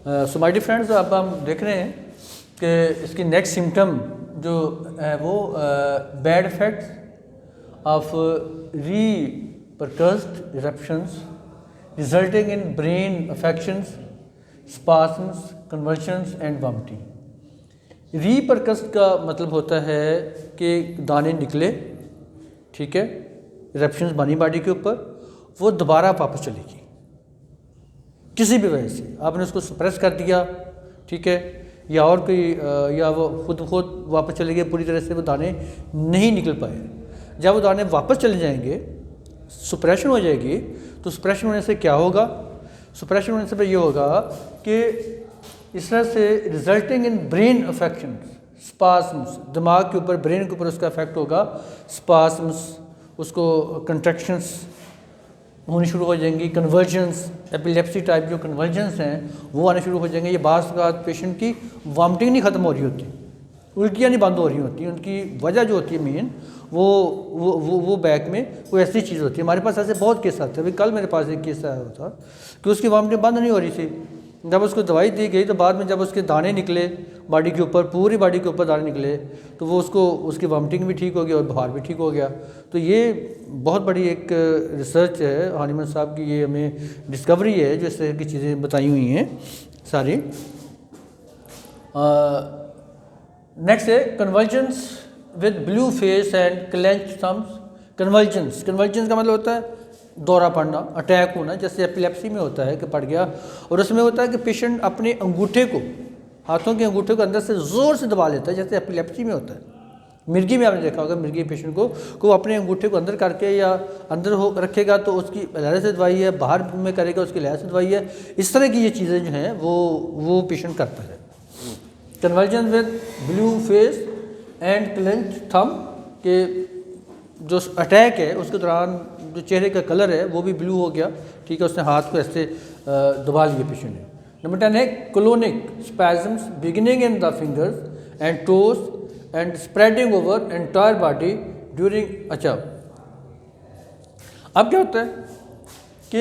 So my dear friends, अब हम देख रहे हैं कि इसकी नेक्स्ट सिम्टम जो है वो bad effects of repercussed eruptions resulting in brain affections, spasms, conversions and vomiting. Repercussed का मतलब होता है कि दाने निकले, ठीक है, इरप्शंस बनी बॉडी के ऊपर, वो दोबारा वापस चलेगी किसी भी वजह से। आपने उसको सप्रेस कर दिया, ठीक है, या और कोई या वो खुद वापस चले गए, पूरी तरह से वो दाने नहीं निकल पाए। जब वो दाने वापस चले जाएंगे, सप्रेशन हो जाएगी, तो सप्रेशन होने से क्या होगा? सप्रेशन होने से ये होगा कि इस तरह से रिजल्टिंग इन ब्रेन अफेक्शन, स्पास्म्स, दिमाग के ऊपर, ब्रेन के ऊपर उसका इफेक्ट होगा, स्पास्म्स, उसको कंट्रैक्शंस होनी शुरू हो जाएंगी, कन्वर्जन्स, एपिलेप्सी टाइप जो कन्वर्जन्स हैं वो आने शुरू हो जाएंगे। ये बात पेशेंट की वॉमिटिंग नहीं ख़त्म हो रही होती, उल्टियाँ नहीं बंद हो रही होती, उनकी वजह जो होती है मेन वो बैक में कोई ऐसी चीज़ होती है। हमारे पास ऐसे बहुत केस आते हैं। अभी कल मेरे पास एक केस आया था कि उसकी वॉमिटिंग बंद नहीं हो रही थी। जब उसको दवाई दी गई तो बाद में जब उसके दाने निकले बॉडी के ऊपर, पूरी बॉडी के ऊपर दाने निकले, तो वो उसकी वॉमिटिंग भी ठीक हो गई और बुखार भी ठीक हो गया। तो ये बहुत बड़ी एक रिसर्च है हानिमन साहब की, ये हमें डिस्कवरी है जो इस तरह की चीज़ें बताई हुई हैं सारी। नेक्स्ट है convergence with blue face and clenched thumbs. Convergence का मतलब होता है दौरा पड़ना, अटैक होना, जैसे एपिलेप्सी में होता है कि पड़ गया। और उसमें होता है कि पेशेंट अपने अंगूठे को, हाथों के अंगूठे को अंदर से ज़ोर से दबा लेता है, जैसे एपिलेप्सी में होता है। मिर्गी में आपने देखा होगा, मिर्गी पेशेंट को अपने अंगूठे को अंदर करके या अंदर हो रखेगा तो उसकी लहर से दवाई है, बाहर में करेगा उसकी लहर से दवाई है। इस तरह की ये चीज़ें जो हैं वो पेशेंट करता है। Conversion with blue face and clenched thumb के जो अटैक है उसके दौरान जो चेहरे का कलर है वो भी ब्लू हो गया, ठीक है, उसने हाथ को ऐसे दबा लिए पेशेंट ने। नंबर 10 है clonic spasms beginning in the fingers and toes and spreading over entire body during. अच्छा, अब क्या होता है कि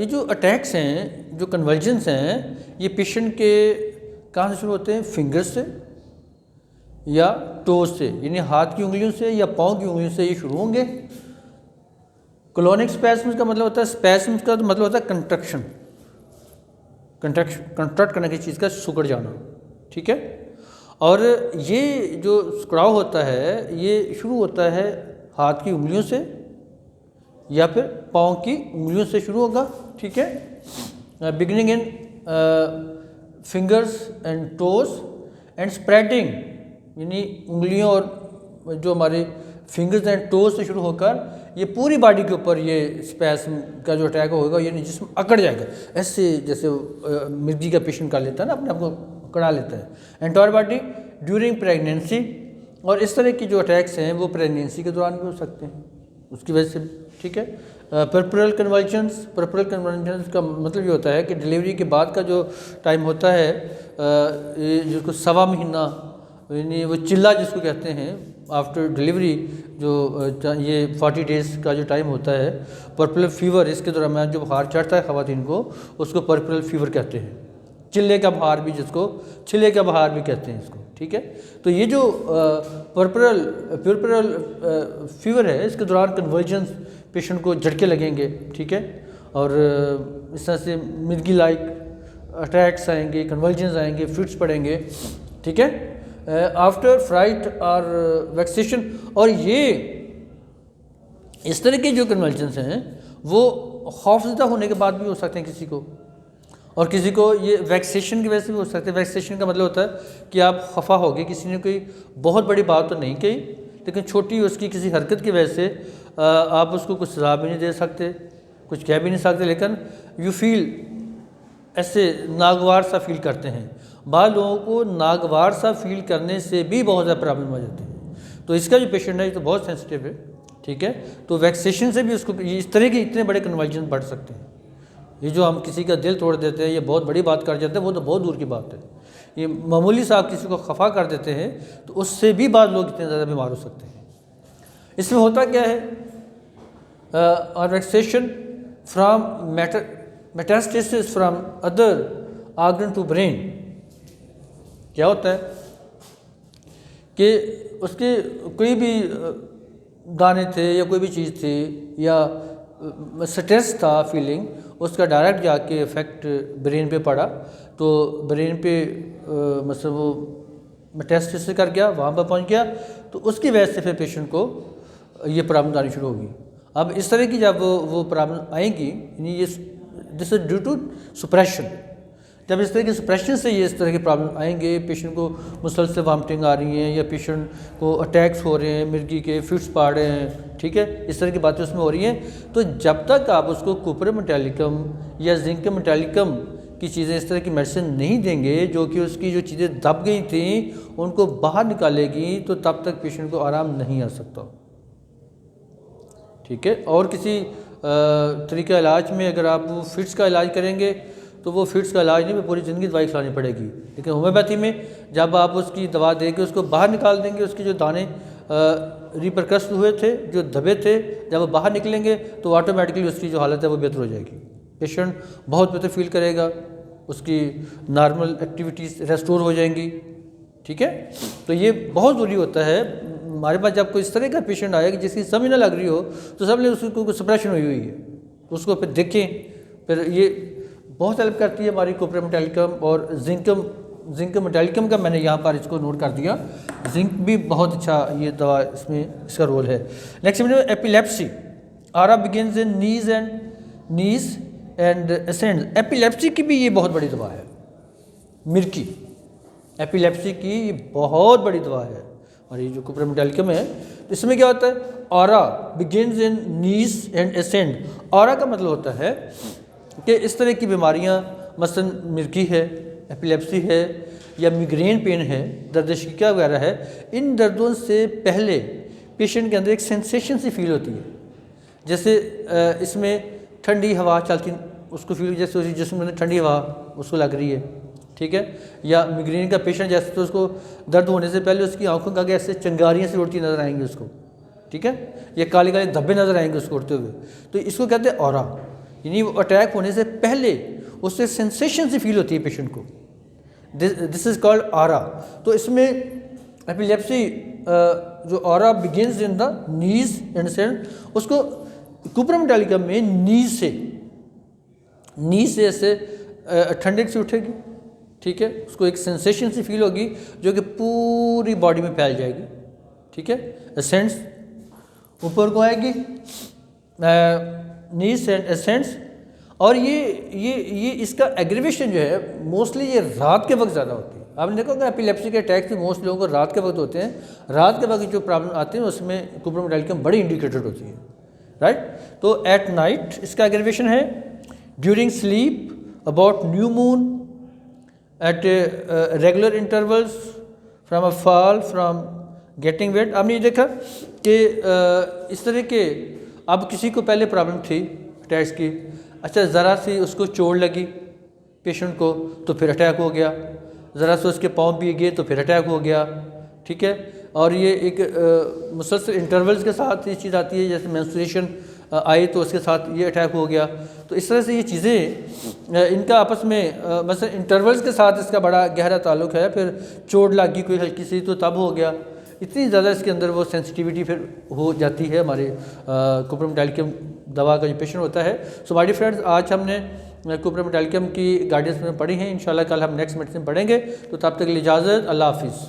ये जो अटैक्स हैं, जो कन्वर्जन्स हैं, ये पेशेंट के कहाँ से शुरू होते हैं? फिंगर्स से या टोज से, यानी हाथ की उंगलियों से या पाँव की उंगलियों से ये शुरू होंगे। क्लोनिक स्पैस्म्स का मतलब होता है, स्पैस्म्स का तो मतलब होता है कंट्रैक्ट करने की चीज़ का सिकुड़ जाना, ठीक है। और ये जो सिकुड़ाव होता है ये शुरू होता है हाथ की उंगलियों से या फिर पाँव की उंगलियों से शुरू होगा, ठीक है। Beginning in fingers and toes and spreading, यानी उंगलियों और जो हमारे फिंगर्स एंड टोज से शुरू होकर ये पूरी बॉडी के ऊपर ये स्पैस्म का जो अटैक होगा, यानी जिस्म अकड़ जाएगा ऐसे, जैसे मिर्गी का पेशेंट कर लेता है ना, अपने आप को अकड़ा लेता है। एंटायर बॉडी ड्यूरिंग प्रेगनेंसी, और इस तरह की जो अटैक्स हैं वो प्रेगनेंसी के दौरान भी हो सकते हैं उसकी वजह से, ठीक है। पर्परल कन्वर्जन्स का मतलब ये होता है कि डिलीवरी के बाद का जो टाइम होता है, जिसको 1.25 महीना, यानी वो चिल्ला जिसको कहते हैं आफ्टर डिलीवरी, जो ये 40 डेज़ का जो टाइम होता है। पर्पल फीवर, इसके दौरान जो बुखार चढ़ता है ख़वातीन को, उसको पर्पल फीवर कहते हैं। चिल्ले का बुखार भी, जिसको छिले का बुखार भी कहते हैं इसको, ठीक है। तो ये जो पर्पल फीवर है, इसके दौरान कन्वर्जन्स पेशेंट को झटके लगेंगे, ठीक है, और इस तरह से मिर्गी लाइक अटैक्स आएंगे, कन्वर्जन्स आएंगे, फिट्स पड़ेंगे, ठीक है, आफ्टर फ्राइट और वैक्सीनेशन। और ये इस तरह के जो कन्वर्जन्स हैं वो खौफजदा होने के बाद भी हो सकते हैं किसी को, और किसी को ये वैक्सीनेशन की वजह से भी हो सकते हैं। वैक्सीनेशन का मतलब होता है कि आप खफा हो गए, किसी ने कोई बहुत बड़ी बात तो नहीं कही, लेकिन छोटी उसकी किसी हरकत की वजह से आप उसको कुछ सजा भी नहीं दे सकते, कुछ कह भी नहीं सकते, लेकिन यू फील ऐसे नागवार सा फील करते हैं। बाद लोगों को नागवार सा फील करने से भी बहुत ज़्यादा प्रॉब्लम हो जाती है। तो इसका जो पेशेंट है ये तो बहुत सेंसिटिव है, ठीक है। तो वैक्सीनेशन से भी उसको इस तरह के इतने बड़े कन्वर्जन बढ़ सकते हैं। ये जो हम किसी का दिल तोड़ देते हैं, ये बहुत बड़ी बात कर जाते हैं, वो तो बहुत दूर की बात है। ये मामूली सा आप किसी को खफा कर देते हैं तो उससे भी बाद लोग इतने ज़्यादा बीमार हो सकते हैं। इसमें होता क्या है, और vaccination from metastasis from other organ to brain. क्या होता है कि उसके कोई भी दाने थे या कोई भी चीज़ थी या स्ट्रेस था फीलिंग, उसका डायरेक्ट जाके इफ़ेक्ट ब्रेन पे पड़ा, तो ब्रेन पे मतलब वो मेटास्टेसिस कर गया, वहाँ पर पहुँच गया, तो उसकी वजह से फिर पेशेंट को ये प्रॉब्लम आनी शुरू होगी। अब इस तरह की जब वो प्रॉब्लम आएंगी, यानी ये दिस इज ड्यू टू सुप्रेशन। जब इस तरह की सुप्रेशन से ये इस तरह की प्रॉब्लम आएंगे, पेशेंट को मुसलसल वॉमिटिंग आ रही हैं या पेशेंट को अटैक्स हो रहे हैं, मिर्गी के फिट्स पा रहे हैं, ठीक है, इस तरह की बातें उसमें हो रही हैं, तो जब तक आप उसको कुप्र मेटालिकम या जिंक मेटालिकम की चीज़ें, इस तरह की मेडिसिन नहीं देंगे जो कि उसकी जो चीज़ें दब गई थी उनको बाहर निकालेगी, तो तब तक पेशेंट को आराम नहीं आ सकता, ठीक है। और किसी तरीका इलाज में अगर आप फिट्स का इलाज करेंगे तो वो फिट्स का इलाज नहीं, पूरी ज़िंदगी दवाई खिलानी पड़ेगी। लेकिन होम्योपैथी में जब आप उसकी दवा दे के उसको बाहर निकाल देंगे, उसके जो दाने रिपरकस्ट हुए थे, जो दबे थे, जब वो बाहर निकलेंगे तो ऑटोमेटिकली उसकी जो हालत है वो बेहतर हो जाएगी, पेशेंट बहुत बेहतर फील करेगा, उसकी नॉर्मल एक्टिविटीज़ रेस्टोर हो जाएंगी, ठीक है। तो ये बहुत ज़रूरी होता है। हमारे पास जब कोई इस तरह का पेशेंट आए कि जिसकी समझ ना लग रही हो, तो सब लोग उसको सप्रेशन हुई है, उसको फिर देखें, फिर ये बहुत हेल्प करती है हमारी कुप्र मेटालिकम और जिंक मेटालिकम का मैंने यहाँ पर इसको नोट कर दिया। जिंक भी बहुत अच्छा ये दवा, इसमें इसका रोल है। नेक्स्ट में epilepsy, aura begins in knees and ascends. Epilepsy की भी ये बहुत बड़ी दवा है, मिर्की एपिलेप्सी की ये बहुत बड़ी दवा है। और ये जो कुप्र मेटालिकम है, तो इसमें क्या होता है, aura begins in knees and ascend. Aura का मतलब होता है कि इस तरह की बीमारियां, मसलन मिर्गी है, एपिलेप्सी है या मिग्रेन पेन है, दर्द शिका वगैरह है, इन दर्दों से पहले पेशेंट के अंदर एक सेंसेशन सी फील होती है, जैसे इसमें ठंडी हवा चलती, उसको फील, जैसे उसी जिस्म के अंदर ठंडी हवा उसको लग रही है, ठीक है। या मिग्रेन का पेशेंट जैसे, तो उसको दर्द होने से पहले उसकी आंखों का ऐसे चिंगारियाँ से उड़ती नज़र आएंगी उसको, ठीक है, या काले काले धब्बे नज़र आएंगे उसको उड़ते हुए, तो इसको कहते हैं ऑरा। यानी वो अटैक होने से पहले उससे सेंसेशन सी फील होती है पेशेंट को, दिस इज़ कॉल्ड ऑरा। तो इसमें एपिलेप्सी जो aura begins in the knees and send, उसको कुप्र मेटालिकम में नीज से ऐसे ठंडक से उठेगी, ठीक है, उसको एक सेंसेशन सी फील होगी जो कि पूरी बॉडी में फैल जाएगी, ठीक है। असेंट्स ऊपर को आएगी, नीज एंड असेंट्स। और ये इसका एग्रीवेशन जो है मोस्टली ये रात के वक्त ज़्यादा होती है। आपने देखा होगा एपिलेप्सी के अटैक्स भी मोस्ट लोगों को रात के वक्त होते हैं, रात के वक्त जो प्रॉब्लम आती है उसमें कुप्र मेटालिकम बड़ी इंडिकेटेड होती है, राइट। तो एट नाइट इसका एग्रीवेशन है, during sleep, about new moon, at regular intervals, from a fall, from getting wait. आपने ये देखा कि इस तरह के, अब किसी को पहले प्रॉब्लम थी अटैक्स की, अच्छा ज़रा सी उसको चोट लगी पेशेंट को तो फिर अटैक हो गया, ज़रा से उसके पाँव भी गए तो फिर अटैक हो गया, ठीक है। और ये एक मुसलसल इंटरवल्स के साथ ये चीज़ आती है, जैसे मेंस्ट्रुएशन आई तो उसके साथ ये अटैक हो गया। तो इस तरह से ये चीज़ें इनका आपस में मतलब इंटरवल्स के साथ इसका बड़ा गहरा ताल्लुक़ है। फिर चोट लगी कोई हल्की सी तो तब हो गया, इतनी ज़्यादा इसके अंदर वो सेंसिटिविटी फिर हो जाती है हमारे कुप्र मेटालिकम दवा का जो पेशेंट होता है। सो माय डियर फ्रेंड्स, आज हमने कुप्र मेटालिकम की गाइडेंस में पढ़ी हैं। इंशाल्लाह कल हम नेक्स्ट मेडिसिन पढ़ेंगे, तो तब तक के लिए इजाज़त, अल्लाह हाफिज़।